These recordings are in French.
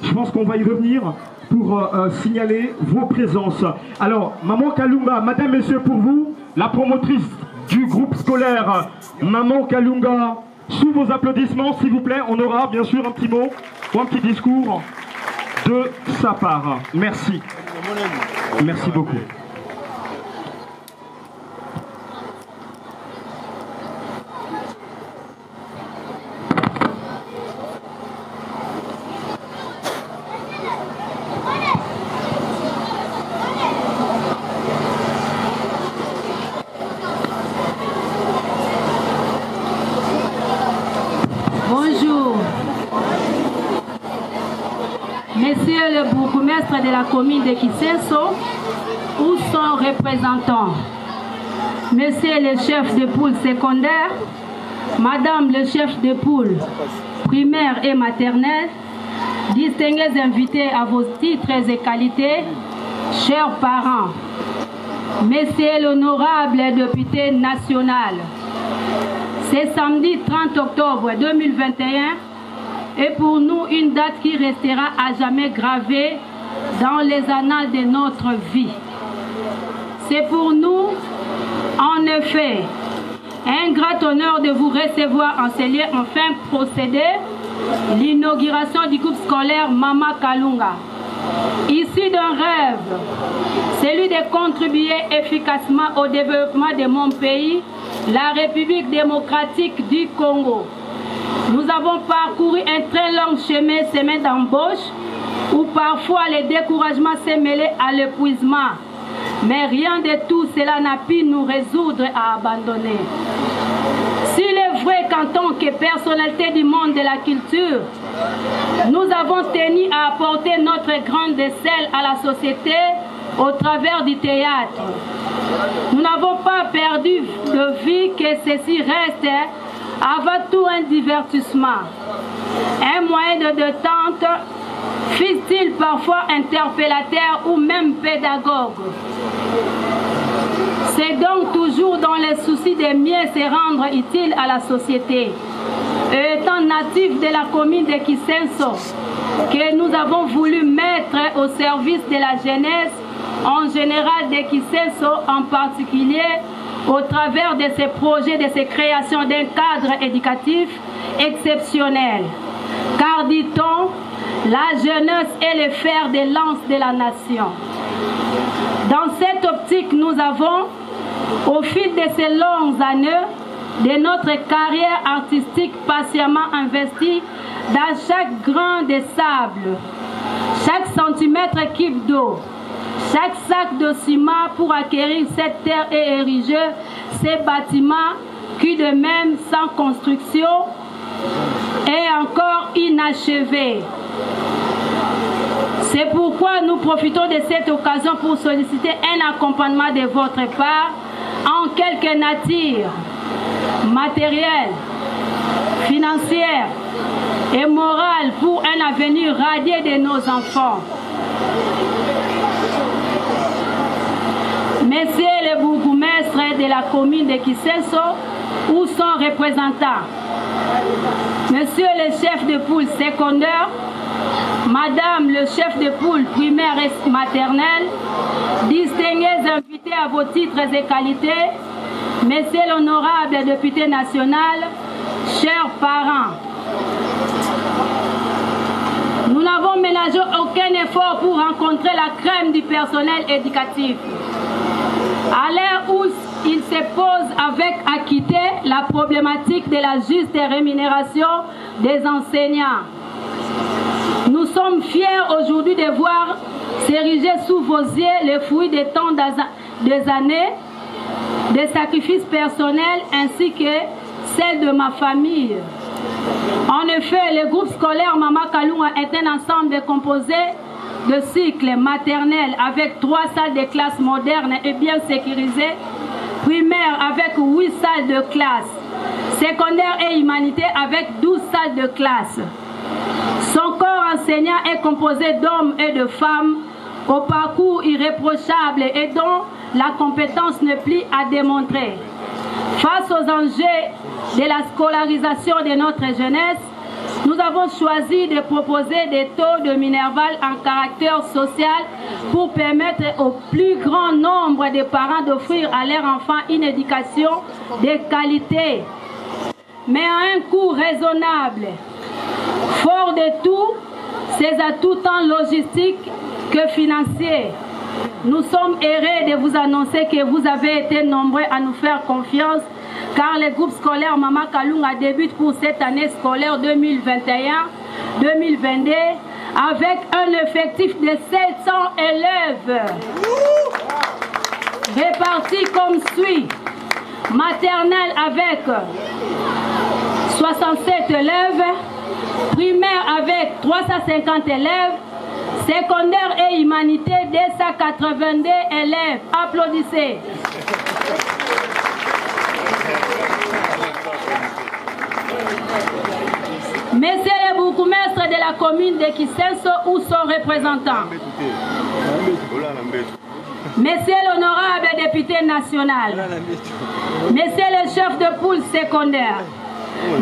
Je pense qu'on va y revenir pour signaler vos présences. Alors, Maman Kalunga, Madame, Messieurs, pour vous, la promotrice du groupe scolaire Maman Kalunga, sous vos applaudissements, s'il vous plaît, on aura bien sûr un petit mot ou un petit discours de sa part. Merci. Merci beaucoup. Monsieur le bourgmestre de la commune de Kisenso, ou son représentant, Monsieur le chef de poule secondaire, Madame le chef de poule primaire et maternelle, distingués invités à vos titres et qualités, chers parents, Monsieur l'honorable député national, c'est samedi 30 octobre 2021 et pour nous une date qui restera à jamais gravée dans les annales de notre vie. C'est pour nous, en effet, un grand honneur de vous recevoir en ces lieux, enfin procéder l'inauguration du groupe scolaire Mama Kalunga. Issu d'un rêve, celui de contribuer efficacement au développement de mon pays, la République démocratique du Congo. Nous avons parcouru un très long chemin semé d'embauche où parfois le découragement s'est mêlé à l'épuisement. Mais rien de tout cela n'a pu nous résoudre à abandonner. S'il est vrai qu'en tant que personnalité du monde de la culture, nous avons tenu à apporter notre grain de sel à la société au travers du théâtre, nous n'avons pas perdu de vue que ceci reste avant tout un divertissement, un moyen de détente, fût-il parfois interpellateur ou même pédagogue. C'est donc toujours dans le souci de mieux se rendre utile à la société. Et étant natif de la commune de Kisenso, que nous avons voulu mettre au service de la jeunesse, en général de Kisenso en particulier, au travers de ces projets, de ces créations d'un cadre éducatif exceptionnel. Car, dit-on, la jeunesse est le fer de lance de la nation. Dans cette optique, nous avons, au fil de ces longues années, de notre carrière artistique patiemment investie dans chaque grain de sable, chaque centimètre cube d'eau, chaque sac de ciment pour acquérir cette terre et ériger ces bâtiments qui de même sans construction est encore inachevé. C'est pourquoi nous profitons de cette occasion pour solliciter un accompagnement de votre part en quelque nature, matérielle, financière et morale pour un avenir radieux de nos enfants. Monsieur le bourgmestre de la commune de Kisenso ou son représentant, Monsieur le chef de poule secondaire, Madame le chef de poule primaire et maternelle, distingués invités à vos titres et qualités, Monsieur l'honorable député national, chers parents, nous n'avons ménagé aucun effort pour rencontrer la crème du personnel éducatif. À l'heure où il se pose avec acuité la problématique de la juste rémunération des enseignants, nous sommes fiers aujourd'hui de voir s'ériger sous vos yeux le fruit de tant des années de sacrifices personnels ainsi que celle de ma famille. En effet, le groupe scolaire Mama Kalunga est un ensemble composé de cycles maternels avec 3 salles de classe modernes et bien sécurisées, primaire avec 8 salles de classe, secondaire et humanité avec 12 salles de classe. Son corps enseignant est composé d'hommes et de femmes au parcours irréprochable et dont la compétence n'est plus à démontrer. Face aux enjeux de la scolarisation de notre jeunesse, Nous avons choisi de proposer des taux de Minerval en caractère social pour permettre au plus grand nombre de parents d'offrir à leurs enfants une éducation de qualité, mais à un coût raisonnable. Fort de tout, ces atouts tant logistiques que financiers, nous sommes heureux de vous annoncer que vous avez été nombreux à nous faire confiance, car le groupe scolaire Mama Kalunga débute pour cette année scolaire 2021-2022 avec un effectif de 700 élèves répartis comme suit. Maternelle avec 67 élèves, primaire avec 350 élèves, secondaire et humanité 282 élèves. Applaudissez. Monsieur le bourgmestre de la commune de Kisenso ou son représentant, Monsieur l'honorable député national, Monsieur le chef de poule secondaire,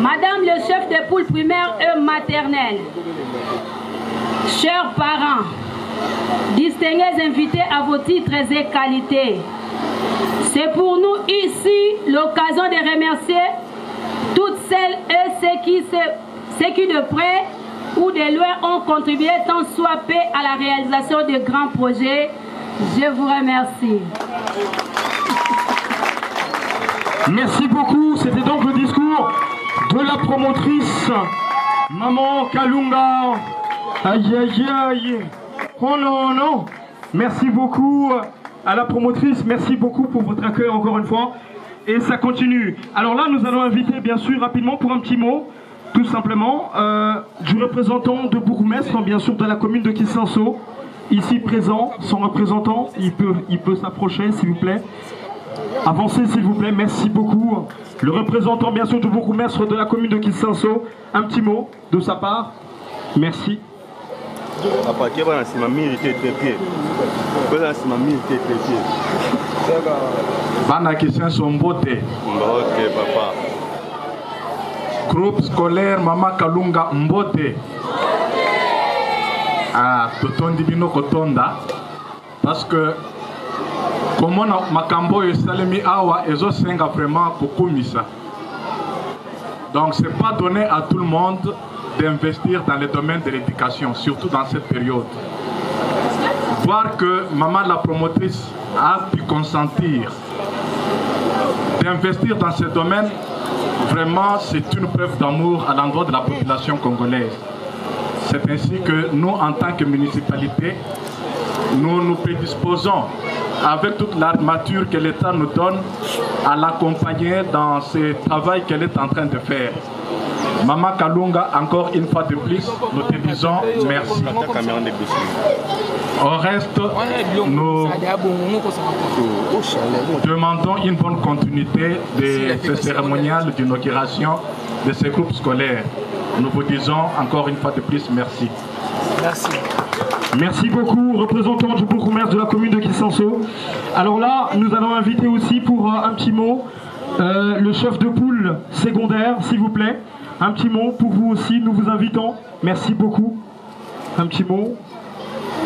Madame le chef de poule primaire et maternelle, chers parents, distingués invités à vos titres et qualités, c'est pour nous ici l'occasion de remercier toutes celles et ceux qui de près ou de loin ont contribué tant soit peu à la réalisation de grands projets. Je vous remercie. Merci beaucoup. C'était donc le discours de la promotrice Maman Kalunga. Aïe aïe aïe. Oh non non. Merci beaucoup à la promotrice. Merci beaucoup pour votre accueil encore une fois. Et ça continue. Alors là, nous allons inviter bien sûr rapidement pour un petit mot, tout simplement, du représentant de bourgmestre, bien sûr, de la commune de Kisenso, ici présent, son représentant. Il peut s'approcher, s'il vous plaît. Avancez, s'il vous plaît. Merci beaucoup. Le représentant, bien sûr, du bourgmestre de la commune de Kisenso. Un petit mot de sa part. Merci. Bana Kisenso Mbote. Mbote, papa. Groupe scolaire Mama Kalunga Mbote. Ah, totondi bino kotonda. Parce que, comme on a makambo et salemi awa, ezo senga vraiment kokumisa. Donc, c'est pas donné à tout le monde d'investir dans le domaine de l'éducation, surtout dans cette période. Voir que maman la promotrice a pu consentir d'investir dans ce domaine, vraiment c'est une preuve d'amour à l'endroit de la population congolaise. C'est ainsi que nous, en tant que municipalité, nous nous prédisposons avec toute l'armature que l'État nous donne à l'accompagner dans ce travail qu'elle est en train de faire. Maman Kalunga, encore une fois de plus, nous te disons merci. Au reste, nous demandons une bonne continuité de ce cérémonial d'inauguration de ces groupes scolaires. Nous vous disons encore une fois de plus merci. Merci. Merci beaucoup, représentant du bourgmestre de la commune de Kisenso. Alors là, nous allons inviter aussi pour un petit mot le chef de poule secondaire, s'il vous plaît. Un petit mot pour vous aussi, nous vous invitons. Merci beaucoup. Un petit mot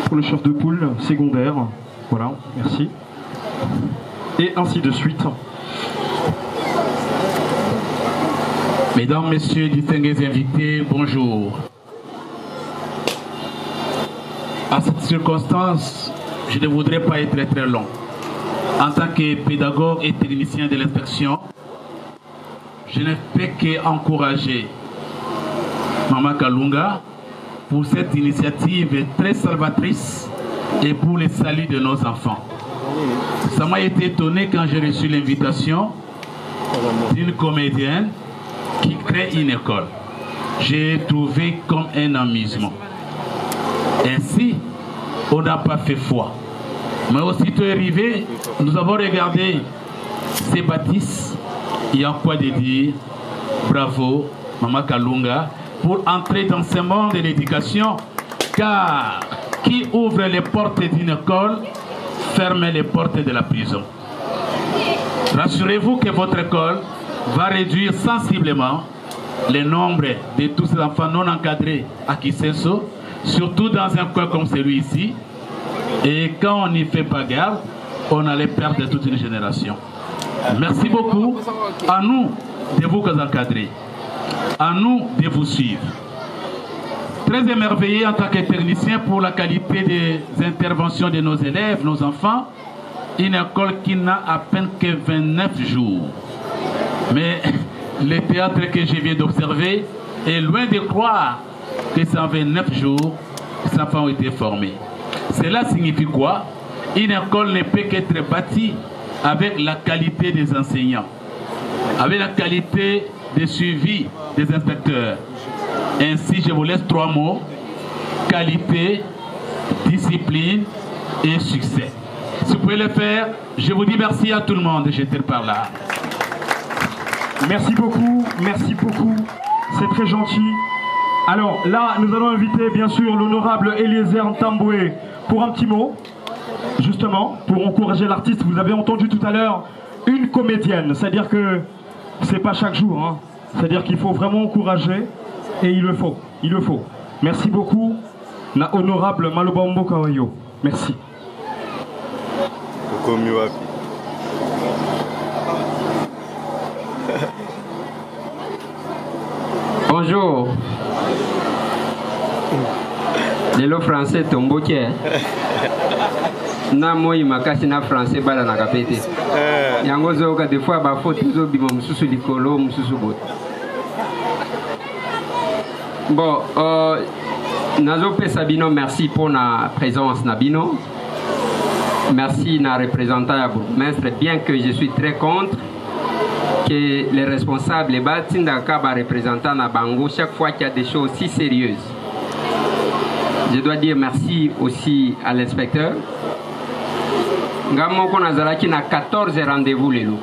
pour le chef de poule secondaire. Voilà, merci. Et ainsi de suite. Mesdames, Messieurs, distingués invités, bonjour. À cette circonstance, je ne voudrais pas être très long. En tant que pédagogue et technicien de l'inspection, je ne fais qu'encourager Maman Kalunga pour cette initiative très salvatrice et pour le salut de nos enfants. Ça m'a été étonné quand j'ai reçu l'invitation d'une comédienne qui crée une école. J'ai trouvé comme un amusement. Ainsi, on n'a pas fait foi. Mais aussitôt arrivé, nous avons regardé ces bâtisses. Il y a quoi de dire bravo, Maman Kalunga, pour entrer dans ce monde de l'éducation, car qui ouvre les portes d'une école, ferme les portes de la prison. Rassurez-vous que votre école va réduire sensiblement le nombre de tous ces enfants non encadrés à Kisenso, surtout dans un coin comme celui-ci. Et quand on n'y fait pas garde, on allait perdre toute une génération. Merci beaucoup. À nous de vous encadrer. À nous de vous suivre. Très émerveillé en tant que technicien pour la qualité des interventions de nos élèves, nos enfants. Une école qui n'a à peine que 29 jours. Mais le théâtre que je viens d'observer est loin de croire que c'est en 29 jours que ces enfants ont été formés. Cela signifie quoi? Une école ne peut qu'être bâtie avec la qualité des enseignants, avec la qualité de suivi des inspecteurs. Ainsi, je vous laisse 3 mots: qualité, discipline et succès. Si vous pouvez le faire, je vous dis merci à tout le monde. J'étais par là. Merci beaucoup, c'est très gentil. Alors là, nous allons inviter bien sûr l'honorable Eliezer Ntamboué pour un petit mot, justement, pour encourager l'artiste. Vous avez entendu tout à l'heure une comédienne, c'est-à-dire que c'est pas chaque jour, hein. C'est-à-dire qu'il faut vraiment encourager, et il le faut. Merci beaucoup, na honorable Malobambo Kawayo. Merci. Bonjour. Lelo français tomboke. Na moi makasi na français bala na kapete. Yango zoka des fois ba faute zo bima mususu likolo mususu bot. Bon, nazo pesa bino merci pour na présence na bino. Merci na représentant ya bourgmestre, bien que je suis très contre que les responsables les batindaka ba représentant na bango chaque fois qu'il y a des choses si sérieuses. Je dois dire merci aussi à l'inspecteur. Ngamo ko nazalaki na 14 rendez-vous lelo.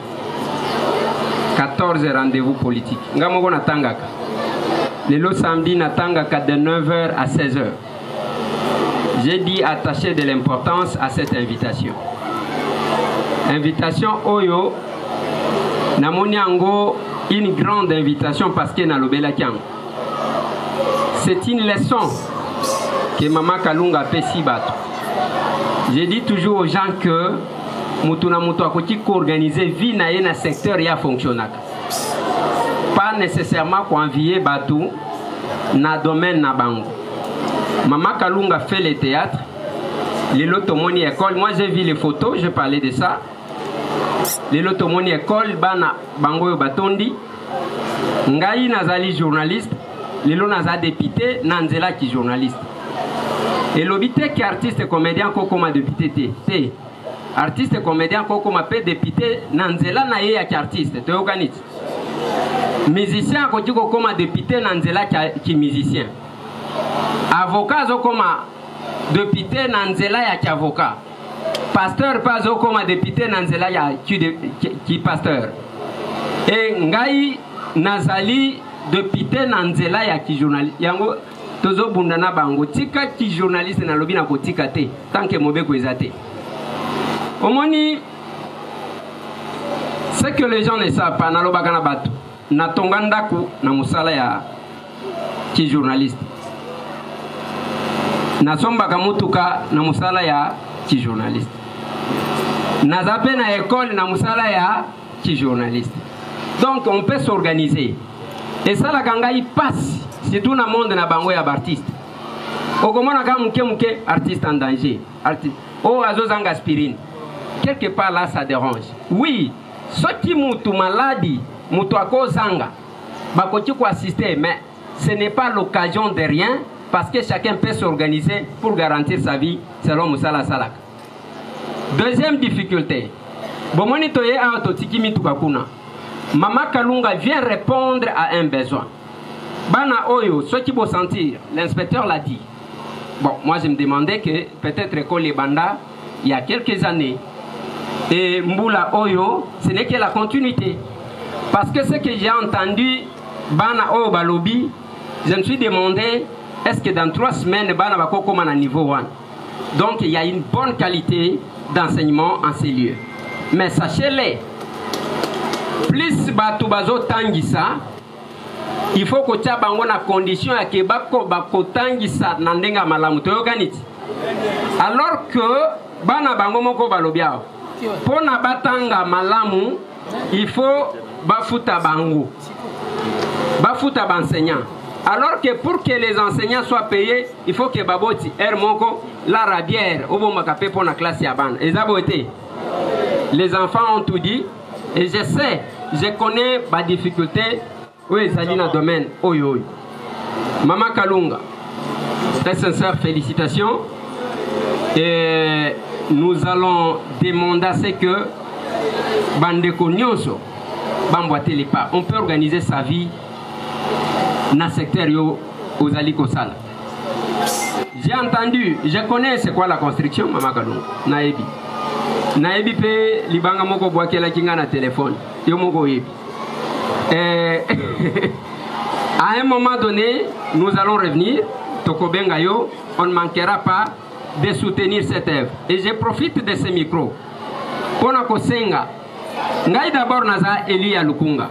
14 rendez-vous politiques. Ngamo ko natangaka. Lelo samedi natangaka de 9h à 16h. J'ai dit attacher de l'importance à cette invitation. Invitation Oyo, namoni yango une grande invitation parce que na lobela kiango. C'est une leçon que Maman Kalunga pesi bato. Je dis toujours aux gens que mutuna mutu akoti ko organiser vie na ye na secteur ya fonctionnaka. Pas nécessairement ko envier bato na domaine na bango. Maman Kalunga fait le théâtre, les lotomoni école. Moi j'ai vu les photos, je parlais de ça. Les lotomoni école, bana bango yo batondi. Ngai nazali journaliste, les lo naza député, nanzela ki journaliste. Et l'obité qui artiste comédien koko ma député té. Artiste comédien koko ma pe député nanzela na ye ya ki artiste, te organite. Musicien koti koko ma député nanzela ki musicien. Avocat zo koma député nanzela ya ki avocat. Pasteur pas zo koma député nanzela ya ki pasteur. Et ngai nazali député nanzela ya ki journaliste. Yango tozo bundana bango tika ki journaliste na lobi na kotika te tant que mauvais koezate. Omoni ce que les gens ne savent pas na lobaka na bato na tonganda ku na musala ya ki journaliste. Na sombaka mutuka na musala ya ki journaliste. Na zape na école na musala ya ki journaliste. Donc on peut s'organiser. Et ça la ganga il passe. C'est tout le monde na bango ya artiste. Okomona ka muke artiste en danger. Artiste. Oh azozanga aspirine. Quelque part là ça dérange. Oui, ce qui mutu maladi, mutu akozanga. Bakoti ko assister mais ce n'est pas l'occasion de rien parce que chacun peut s'organiser pour garantir sa vie selon Musala Salak. Deuxième difficulté. Bomoni toye a totiki mituka kuna. Maman Kalunga vient répondre à un besoin. Bana Oyo, ce qui faut sentir, l'inspecteur l'a dit. Bon, moi je me demandais que peut-être que les bandas, il y a quelques années, et Mboula Oyo, ce n'est que la continuité. Parce que ce que j'ai entendu, Bana Oyo Balobi, je me suis demandé, est-ce que dans 3 semaines, Bana va comme à niveau 1. Donc il y a une bonne qualité d'enseignement en ces lieux. Mais sachez-le, plus Batubazo Tangisa, il faut que tia bango na condition ya ke bakotangisa na ndenga malamu toyokaniti. Alors que bana bango moko balobiao pona batanga malamu il faut bafuta bango bafuta enseignant. Alors que pour que les enseignants soient payés, il faut que baboti moko la rabière au bon makapé pour la classe yaban. Les enfants ont tout dit et je sais, je connais ma difficulté. Oui, ça dit dans le domaine. Oui, oui. Maman Kalunga, très sincère félicitations. Et nous allons demander à ce que Bandeko Nyonso bamboite les pas. On peut organiser sa vie dans le secteur aux Alikosala. J'ai entendu, je connais c'est quoi la construction, Maman Kalunga. Naebi. Naebi pe libanga moko boake la kinga na téléphone. Yo moko yebi. À un moment donné, nous allons revenir. Tokobenga yo, on ne manquera pas de soutenir cette œuvre. Et je profite de ce micro. Pona kosenga. Ngai d'abord naza Elia Lukunga.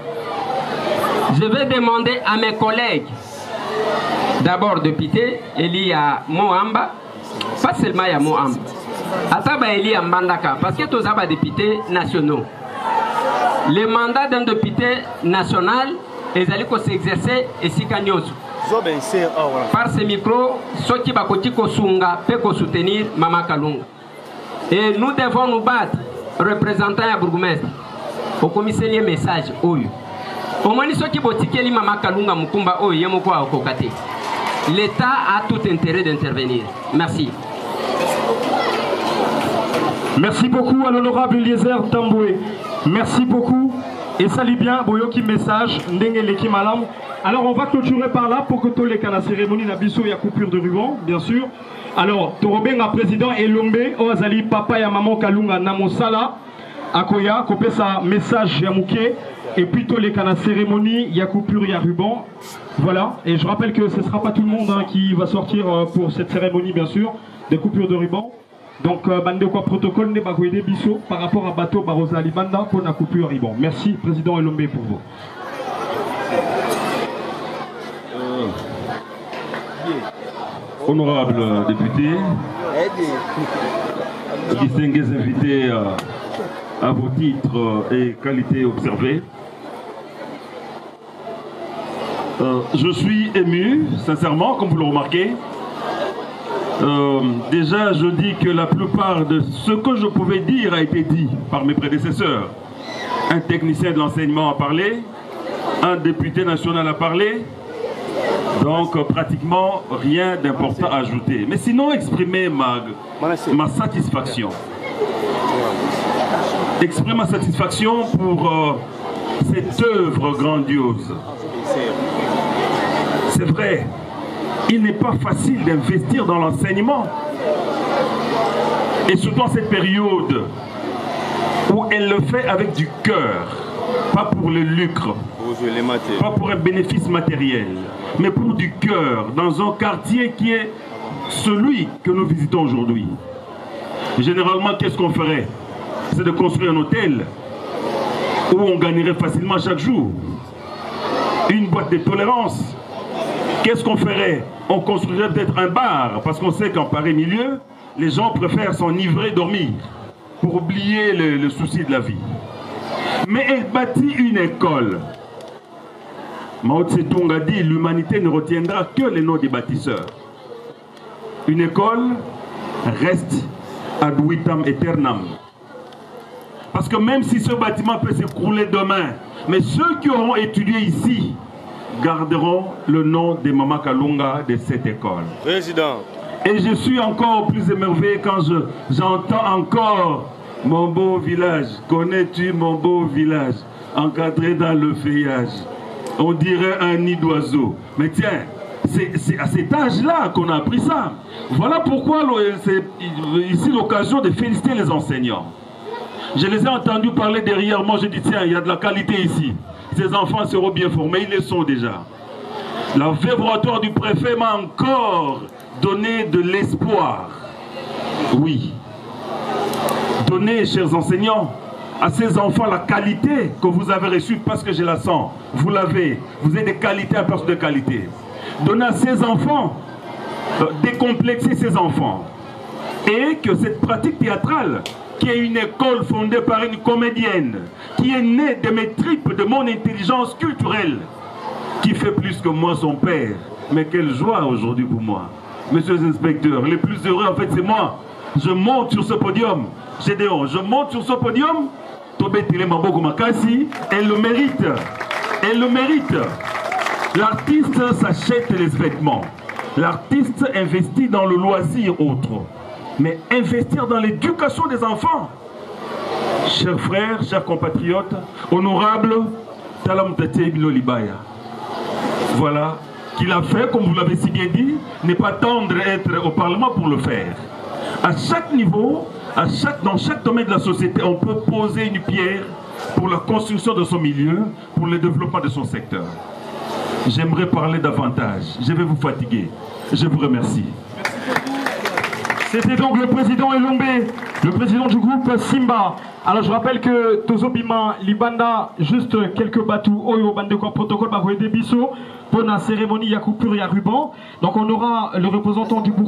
Je vais demander à mes collègues, d'abord député Elia Mohamba, pas seulement à Mohamba, Ataba Elia Mbandaka, parce que tous les députés nationaux. Le mandat d'un député national, ils allaient s'exercer et si kanyosu. Par ce micro, ceux qui bakotiko sunga peuvent soutenir Maman Kalunga. Et nous devons nous battre, représentants à bourgmestre, au commissariat message oyo. Au moins ceux qui botikeli Maman Kalunga mukumba oyo yemoko akokate. L'État a tout intérêt d'intervenir. Merci. Merci beaucoup à l'honorable Eliezer Tamboué. Merci beaucoup. Et salut bien, Boyoki message, Ndengeleki Malam. Alors on va clôturer par là pour que tous les cas la cérémonie Nabiso, il y a coupure de ruban, bien sûr. Alors, Torobenga président Elombe, Oazali Papa ya Maman Kalunga Namosala, Akoya, Kopé sa message Yamouké. Et puis tous les cas la cérémonie, il y a coupure, il y a ruban. Voilà. Et je rappelle que ce ne sera pas tout le monde qui va sortir pour cette cérémonie, bien sûr, des coupures de ruban. Donc, bande quoi protocole ne pas biso par rapport à bateau Barosali Banda pour la coupure ruban. Merci, président Elombe, pour vous. Honorable député, distingués invités à vos titres et qualités observées, je suis ému, sincèrement, comme vous le remarquez. Déjà, je dis que la plupart de ce que je pouvais dire a été dit par mes prédécesseurs. Un technicien de l'enseignement a parlé, un député national a parlé, donc pratiquement rien d'important à ajouter. Mais sinon, exprimer ma satisfaction. Exprimer ma satisfaction pour cette œuvre grandiose. C'est vrai. Il n'est pas facile d'investir dans l'enseignement. Et surtout en cette période où elle le fait avec du cœur, pas pour le lucre, pas pour un bénéfice matériel, mais pour du cœur, dans un quartier qui est celui que nous visitons aujourd'hui. Généralement, qu'est-ce qu'on ferait? C'est de construire un hôtel où on gagnerait facilement chaque jour. Une boîte de tolérance. Qu'est-ce qu'on ferait? On construirait peut-être un bar, parce qu'on sait qu'en pareil milieu, les gens préfèrent s'enivrer, dormir, pour oublier le souci de la vie. Mais elle bâtit une école. Mao Tse-tung a dit, l'humanité ne retiendra que les noms des bâtisseurs. Une école reste ad vitam aeternam. Parce que même si ce bâtiment peut s'écrouler demain, mais ceux qui auront étudié ici garderont le nom de Maman Kalunga de cette école. Président. Et je suis encore plus émerveillé quand j'entends encore mon beau village. Connais-tu mon beau village? Encadré dans le feuillage. On dirait un nid d'oiseau. Mais tiens, c'est à cet âge-là qu'on a appris ça. Voilà pourquoi c'est ici l'occasion de féliciter les enseignants. Je les ai entendus parler derrière moi, je dis tiens, il y a de la qualité ici. Ces enfants seront bien formés, ils le sont déjà. La vibratoire du préfet m'a encore donné de l'espoir. Oui. Donnez, chers enseignants, à ces enfants la qualité que vous avez reçue parce que je la sens. Vous l'avez. Vous avez des qualités à personne de qualité. Donner à ces enfants, décomplexer ces enfants. Et que cette pratique théâtrale, qui est une école fondée par une comédienne, qui est née de mes tripes, de mon intelligence culturelle, qui fait plus que moi son père. Mais quelle joie aujourd'hui pour moi. Messieurs les inspecteurs, les plus heureux en fait c'est moi. Je monte sur ce podium. Gédéon, je monte sur ce podium. Tobetile Maboko Makasi, elle le mérite. Elle le mérite. L'artiste s'achète les vêtements. L'artiste investit dans le loisir autre. Mais investir dans l'éducation des enfants. Chers frères, chers compatriotes, honorables, Talam Tate Bilo Libaya. Voilà, qu'il a fait, comme vous l'avez si bien dit, n'est pas tendre être au Parlement pour le faire. À chaque niveau, dans chaque domaine de la société, on peut poser une pierre pour la construction de son milieu, pour le développement de son secteur. J'aimerais parler davantage. Je vais vous fatiguer. Je vous remercie. C'était donc le président Elombe, le président du groupe Simba. Alors je rappelle que Tozobima Libanda, juste quelques bateaux, Oyo Bandeko protocole, Bavoye Debiso, pour la cérémonie Yakoupur et ruban. Donc on aura le représentant du groupe.